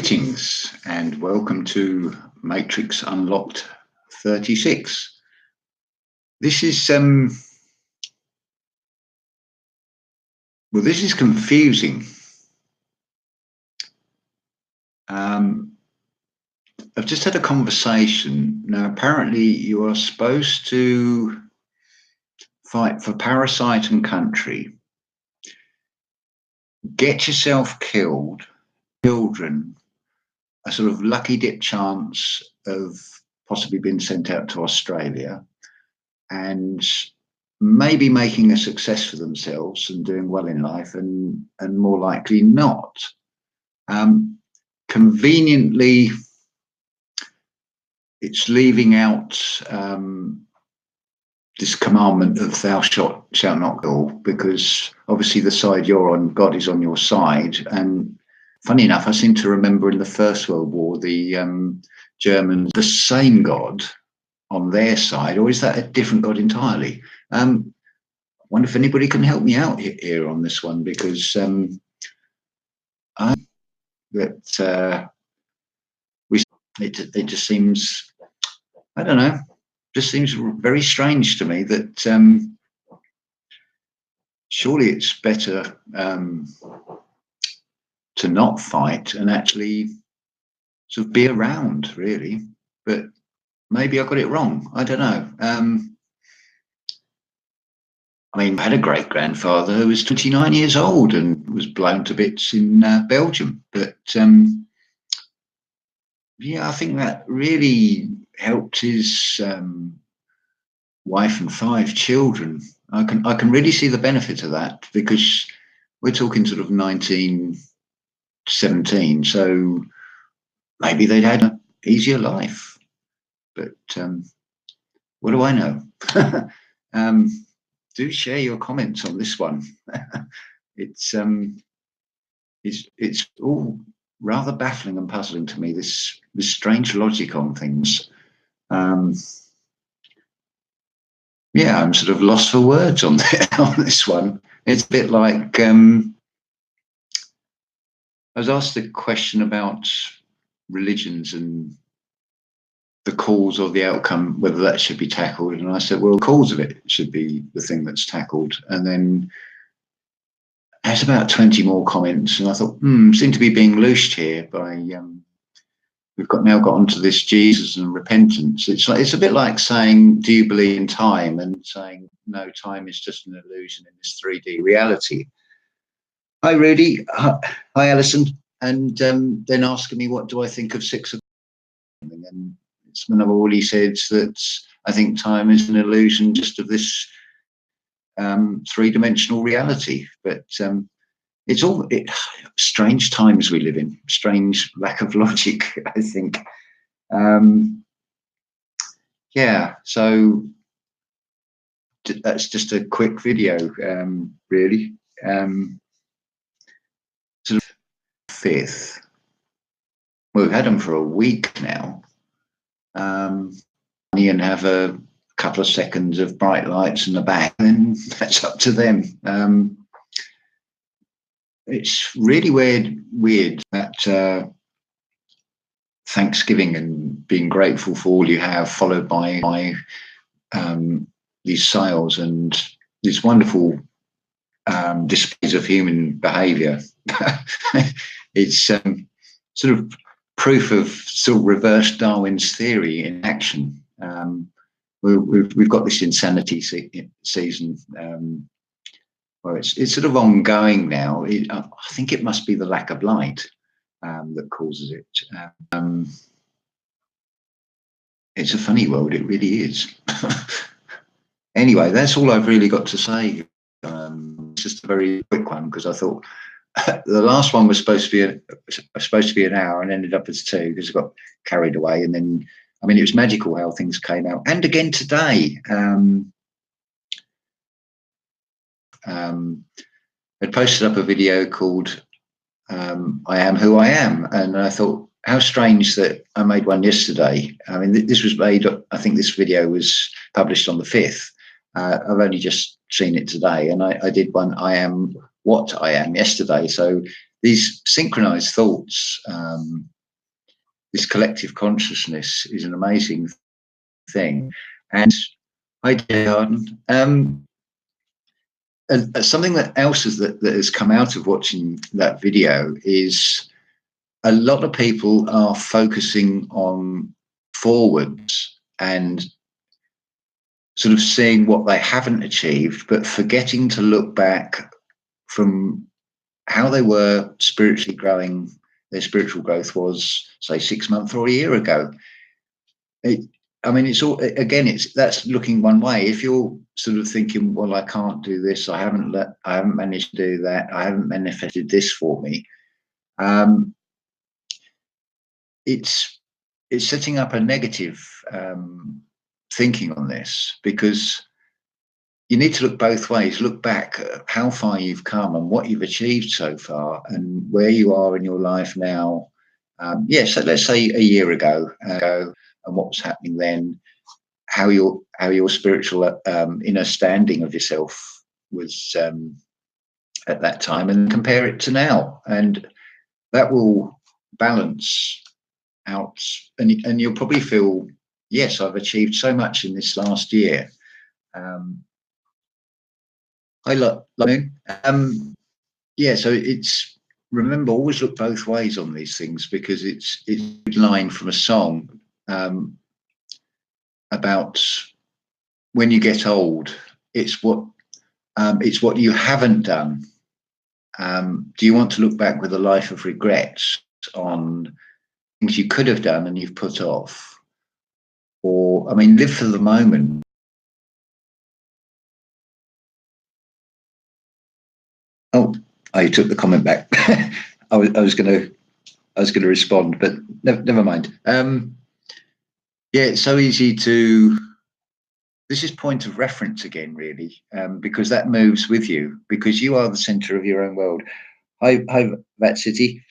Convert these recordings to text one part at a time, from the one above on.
Greetings and welcome to Matrix Unlocked 36. This is this is confusing. I've just had a conversation. Now, apparently you are supposed to fight for parasite and country, get yourself killed, children, a sort of lucky dip chance of possibly being sent out to Australia and maybe making a success for themselves and doing well in life, and more likely not. Conveniently, it's leaving out this commandment of thou shalt not kill, because obviously the side you're on, God is on your side. And funny enough, I seem to remember in the First World War, the Germans, the same God on their side, or is that a different God entirely? I wonder if anybody can help me out here on this one, because it just seems, I don't know, just seems very strange to me that surely it's better to not fight and actually sort of be around, really. But maybe I got it wrong. I don't know. I mean, I had a great-grandfather who was 29 years old and was blown to bits in Belgium. But yeah, I think that really helped his wife and 5 children. I can really see the benefit of that, because we're talking sort of 1917, so maybe they'd had an easier life. But what do I know? Do share your comments on this one. It's all rather baffling and puzzling to me, this strange logic on things. Yeah, I'm sort of lost for words on this one. It's a bit like I was asked a question about religions and the cause or the outcome, whether that should be tackled. And I said, well, the cause of it should be the thing that's tackled. And then there's about 20 more comments. And I thought, seem to be being loosed here by, we've now got onto this Jesus and repentance. It's a bit like saying, do you believe in time? And saying, no, time is just an illusion in this 3D reality. Hi, Rudy. Hi, Alison. And then asking me, what do I think of 6 o'clock? And when I've already said that I think time is an illusion just of this 3-dimensional reality. But it's all strange times we live in, strange lack of logic, I think. Yeah, so that's just a quick video, really. Sort of 5th. Well, we've had them for a week now. And have a couple of seconds of bright lights in the back, and that's up to them. It's really weird that Thanksgiving and being grateful for all you have, followed by these sales and these wonderful displays of human behaviour. It's sort of proof of sort of reverse Darwin's theory in action. We've got this insanity season where it's sort of ongoing now. I think it must be the lack of light that causes it. It's a funny world, it really is. Anyway, that's all I've really got to say. It's just a very quick one, because I thought the last one was supposed to be an hour and ended up as 2, because I got carried away. And then, I mean, it was magical how things came out. And again today, I posted up a video called I Am Who I Am. And I thought, how strange that I made one yesterday. I mean, this was made, I think this video was published on the 5th. I've only just seen it today. And I did one, I Am What I Am, yesterday. So these synchronized thoughts this collective consciousness is an amazing thing. And I did Arden. And something else that has come out of watching that video is a lot of people are focusing on forwards and sort of seeing what they haven't achieved, but forgetting to look back from how they were spiritually growing. Their spiritual growth was, say, 6 months or a year ago. I mean, it's all, again, that's looking one way. If you're sort of thinking, well, I can't do this, I haven't managed to do that, I haven't manifested this for me, it's setting up a negative thinking on this, because you need to look both ways. Look back at how far you've come and what you've achieved so far, and where you are in your life now. So let's say a year ago, and what was happening then, how your spiritual inner standing of yourself was at that time, and compare it to now, and that will balance out, and you'll probably feel, yes, I've achieved so much in this last year. So it's, remember, always look both ways on these things, because it's a line from a song about when you get old, it's what you haven't done. Do you want to look back with a life of regrets on things you could have done and you've put off? Or, I mean, live for the moment. Oh, I took the comment back. I was going to respond, but never mind. It's so easy to. This is point of reference again, really, because that moves with you, because you are the centre of your own world. Hi, Vat City.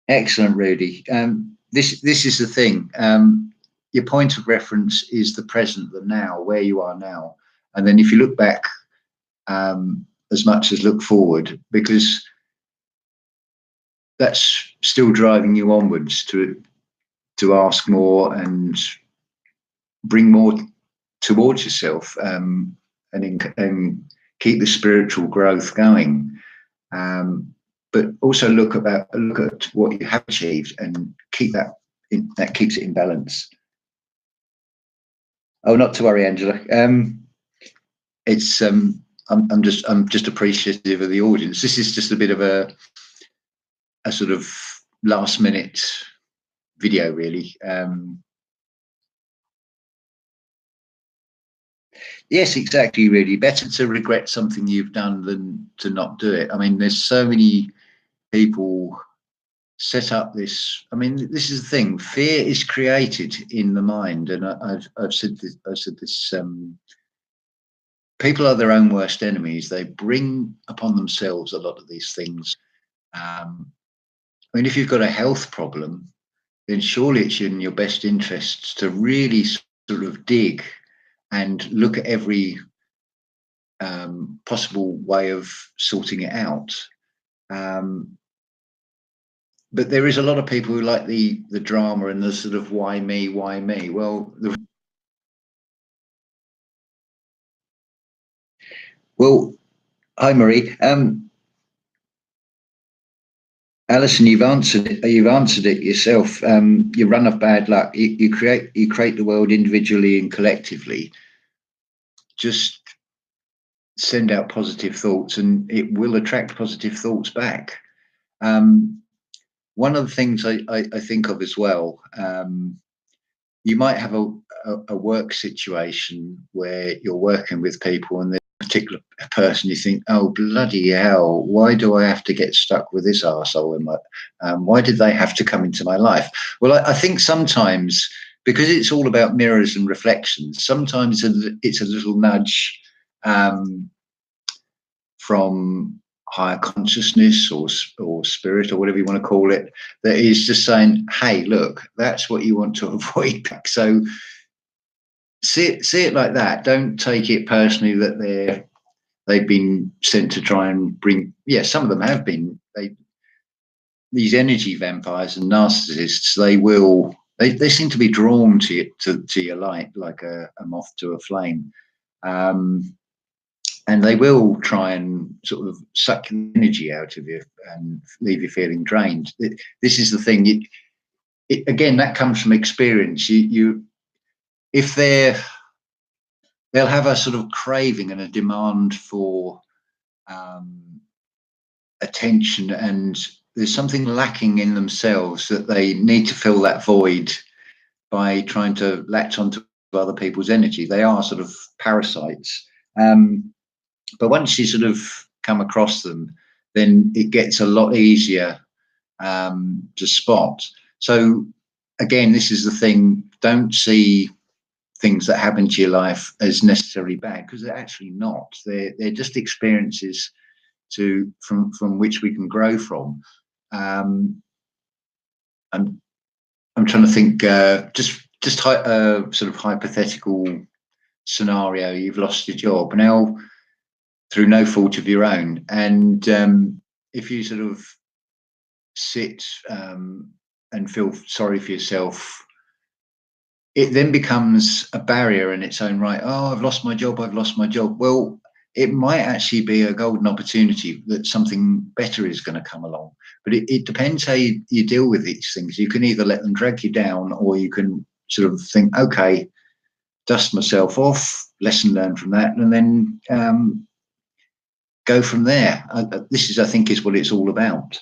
Excellent, Rudy. This is the thing. Your point of reference is the present, the now, where you are now, and then if you look back, as much as look forward, because that's still driving you onwards to ask more and bring more towards yourself, and keep the spiritual growth going. But also look at what you have achieved and keep that that keeps it in balance. Oh, not to worry, Angela. It's I'm just appreciative of the audience. This is just a bit of a sort of last minute video, really. Yes, exactly, really. Better to regret something you've done than to not do it. I mean, there's so many people set up this. I mean, this is the thing. Fear is created in the mind, and I've said this. People are their own worst enemies. They bring upon themselves a lot of these things. I mean, if you've got a health problem, then surely it's in your best interests to really sort of dig and look at every possible way of sorting it out. But there is a lot of people who like the drama and the sort of why me? Well, hi Marie. Alison, you've answered it yourself. You run of bad luck. You create the world individually and collectively. Just send out positive thoughts, and it will attract positive thoughts back. One of the things I think of as well, you might have a work situation where you're working with people, and there's a particular person you think, oh bloody hell, why do I have to get stuck with this arsehole in my? Why did they have to come into my life? Well, I think sometimes, because it's all about mirrors and reflections, sometimes it's a little nudge from higher consciousness or spirit or whatever you want to call it, that is just saying, hey, look, that's what you want to avoid. So see it like that. Don't take it personally that they've been sent to try and bring. Yeah, some of them have been. these energy vampires and narcissists, they seem to be drawn to your light like a moth to a flame. And they will try and sort of suck energy out of you and leave you feeling drained. This is the thing. Again, that comes from experience. If they'll have a sort of craving and a demand for attention, and there's something lacking in themselves that they need to fill that void by trying to latch onto other people's energy. They are sort of parasites. But once you sort of come across them, then it gets a lot easier to spot. So again, this is the thing. Don't see things that happen to your life as necessarily bad, because they're actually not. They're just experiences from which we can grow from. I'm trying to think. Just sort of hypothetical scenario. You've lost your job now through no fault of your own, and if you sort of sit and feel sorry for yourself, it then becomes a barrier in its own right. Oh, I've lost my job. Well, it might actually be a golden opportunity that something better is going to come along. But it depends how you deal with these things. You can either let them drag you down, or you can sort of think, okay, dust myself off, lesson learned from that, and then go from there. This is, I think, is what it's all about.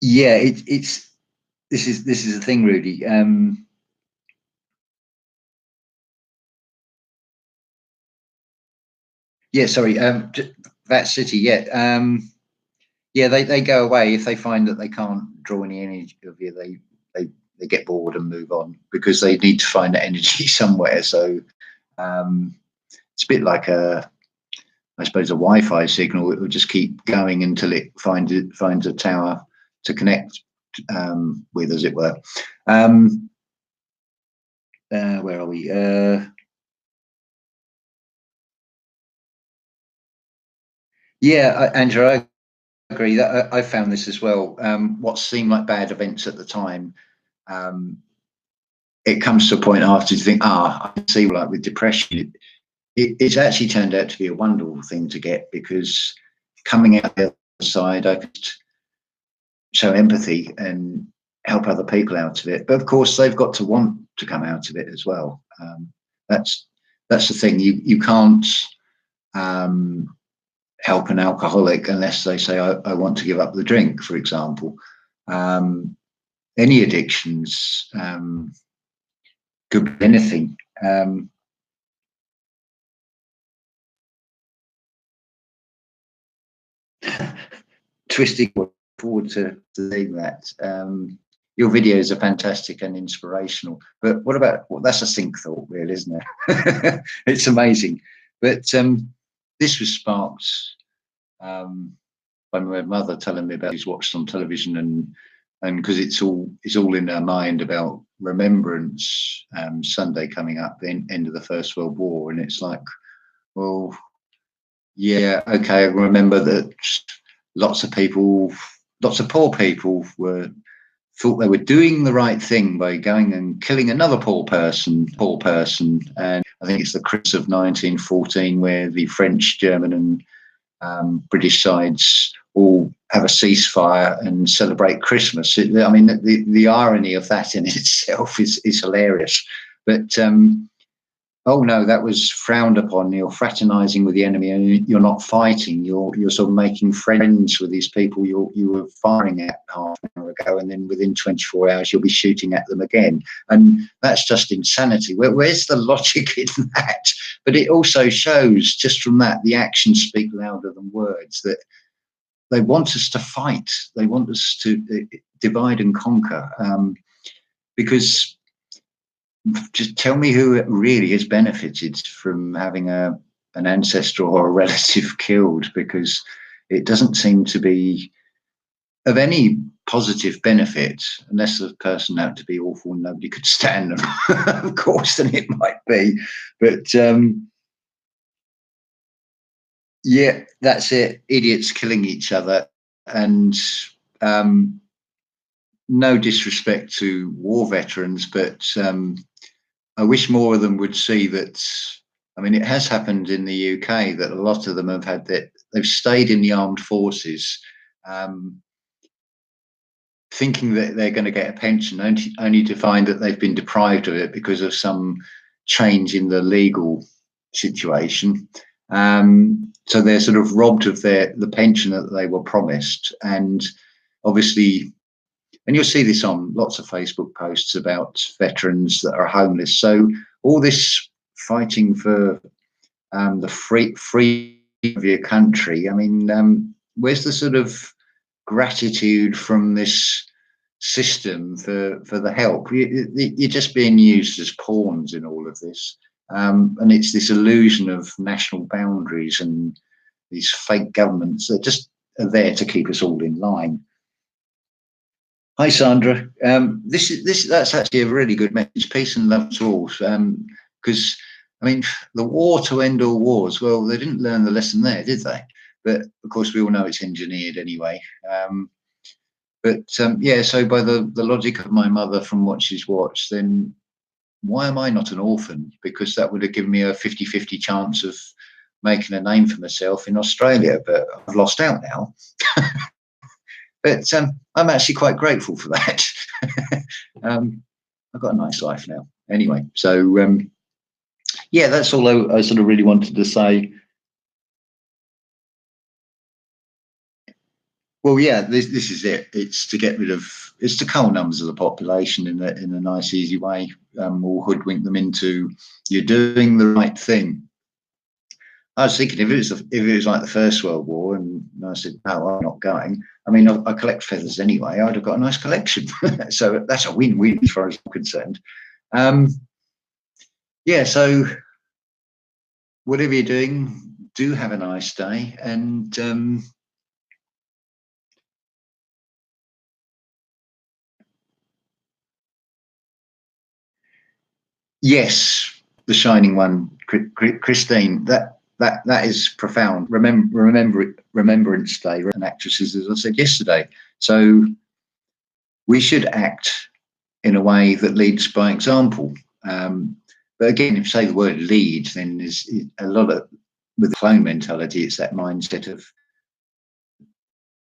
Yeah, this is the thing, really. Yeah, sorry. That city, yeah, yeah. They go away if they find that they can't draw any energy of you. They get bored and move on, because they need to find that energy somewhere. So it's a bit like I suppose, a Wi-Fi signal. It will just keep going until it finds a tower to connect with, as it were. Where are we? Yeah, Andrew, I agree. That I found this as well. What seemed like bad events at the time, it comes to a point after you think, I can see, like with depression, it's actually turned out to be a wonderful thing to get, because coming out the other side, I could show empathy and help other people out of it. But of course, they've got to want to come out of it as well. That's the thing. You can't help an alcoholic unless they say, I want to give up the drink, for example. Any addictions, could be anything. Twisting, forward to seeing that. Your videos are fantastic and inspirational. But what about, well, that's a think thought, really, isn't it? It's amazing. But this was sparked by my mother telling me about he's watched on television, and because it's all in her mind about Remembrance Sunday coming up, the end of the First World War, and it's like, well, yeah, okay, I remember that lots of poor people thought they were doing the right thing by going and killing another poor person. And I think it's the Christmas of 1914, where the French, German, and British sides all have a ceasefire and celebrate Christmas. I mean, the irony of that in itself is hilarious. But oh no, that was frowned upon. You're fraternizing with the enemy, and you're not fighting. You're sort of making friends with these people you were firing at half an hour ago, and then within 24 hours you'll be shooting at them again. And that's just insanity. Where's the logic in that? But it also shows, just from that, the actions speak louder than words. That they want us to fight. They want us to divide and conquer, because just tell me who really has benefited from having an ancestor or a relative killed, because it doesn't seem to be of any positive benefit, unless the person had to be awful and nobody could stand them. Of course, then it might be. But Yeah, that's it. Idiots killing each other, and um, no disrespect to war veterans, but I wish more of them would see that. I mean, it has happened in the UK that a lot of them have had that they've stayed in the armed forces, um, thinking that they're going to get a pension, only to find that they've been deprived of it because of some change in the legal situation. So they're sort of robbed of the pension that they were promised, and obviously, and you'll see this on lots of Facebook posts about veterans that are homeless. So all this fighting for the free of your country. I mean, where's the sort of gratitude from this system for the help? You're just being used as pawns in all of this, and it's this illusion of national boundaries and these fake governments that just are there to keep us all in line. Hi, Sandra. That's actually a really good message. Peace and love to all. Because I mean, the war to end all wars. Well, they didn't learn the lesson there, did they? But of course, we all know it's engineered anyway. Yeah, so by the logic of my mother from what she's watched, then why am I not an orphan? Because that would have given me a 50-50 chance of making a name for myself in Australia. But I've lost out now. But I'm actually quite grateful for that. I've got a nice life now. Anyway, so yeah, that's all I sort of really wanted to say. Well, yeah, this is it. It's to get rid of, it's to cull numbers of the population in a nice, easy way, or hoodwink them into you're doing the right thing. I was thinking if it was like the First World War, and I said no, I'm not going. I mean, I collect feathers anyway. I'd have got a nice collection, so that's a win-win as far as I'm concerned. Um, yeah, so whatever you're doing, do have a nice day, and yes, the Shining One, Christine. That is profound. Remembrance Day, and actresses, as I said yesterday. So we should act in a way that leads by example. But again, if you say the word lead, then there's a lot of, with the clone mentality, it's that mindset of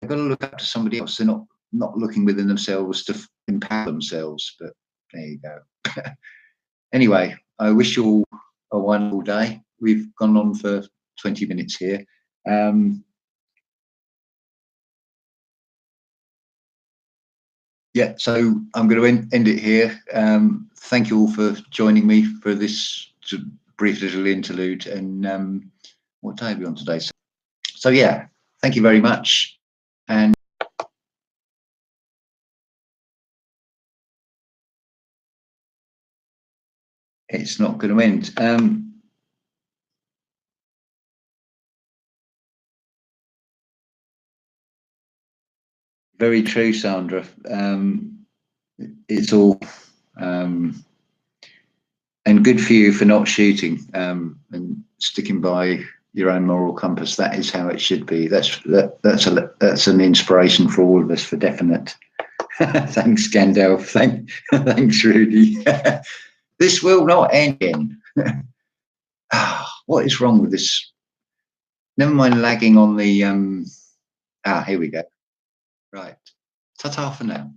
they've got to look up to somebody else. They're not looking within themselves to empower themselves. But there you go. Anyway, I wish you all a wonderful day. We've gone on for 20 minutes here. Yeah, so I'm going to end it here. Thank you all for joining me for this brief little interlude. And what day are we on today? So yeah, thank you very much. And it's not going to end. Very true, Sandra. It's all and good for you for not shooting and sticking by your own moral compass. That is how it should be. That's an inspiration for all of us, for definite. Thanks, Gandalf. Thanks, Rudy. This will not end again. What is wrong with this? Never mind lagging on the. Here we go. Right. Ta-ta for now.